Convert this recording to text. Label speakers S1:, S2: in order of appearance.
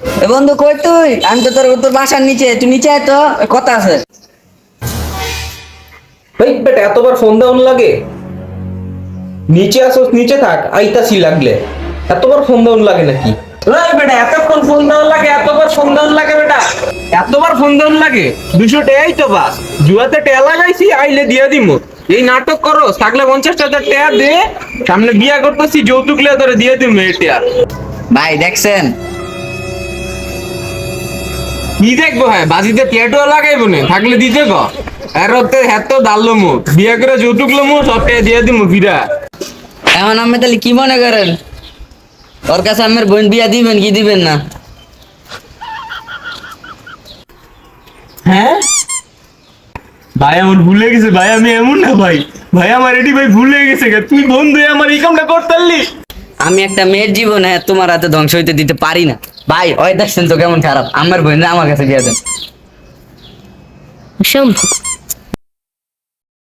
S1: এ বন্ধু কই তুই? আমি তো তোর বাসার নিচে, তুই নিচে আয় তো, কথা আছে।
S2: ভাই বেটা এতবার ফোন দেওয়ান লাগে? নিচে আসো, নিচে থাক, আইতাছি লাগলে। এতবার ফোন দেওয়ান লাগে নাকি? এই বেটা এতক্ষণ ফোন দেওয়ান লাগে, এতবার ফোন দেওয়ান লাগে বেটা? এতবার ফোন দেওয়ান লাগে? 200 টাকাই তো বাস। জুয়াতে টেয়া লাগাইছি, আইলে দিয়া দিমু। এই নাটক করো, থাকলে 50,000 টাকা দে। সামনে বিয়া করতেছি, যৌতুক লিয়ে তোরে দিয়ে দিমু এটা।
S1: ভাই দেখছেন?
S2: কি দেখবো? হ্যাঁ বাজিতে টেটুও লাগাইবো না, থাকলে দিতে ক। আর হতে হেতো ডাললো মু বিয়া করে যৌতুক লমু, সব টাকা দিয়ে দিমু ফিরা।
S1: এখন আপনি তাহলে কি মনে করেন, ওর কাছে আমার বোন বিয়া দিবেন কি দিবেন না?
S2: হ্যাঁ ভাই আমার ভুলে গেছে ভাই, আমি এমন না ভাই। ভাই আমার এটি ভাই ভুলে গেছে গে। তুই বন্ধু আমার এই কামটা করতালি?
S1: আমি একটা মেয়ের জীবনে তোমার হাতে ধ্বংস হইতে দিতে পারি না ভাই। ওই দেখছেন তো কেমন খারাপ, আমার বোন আমার কাছে বিয়া দেন।
S3: অসম্ভব।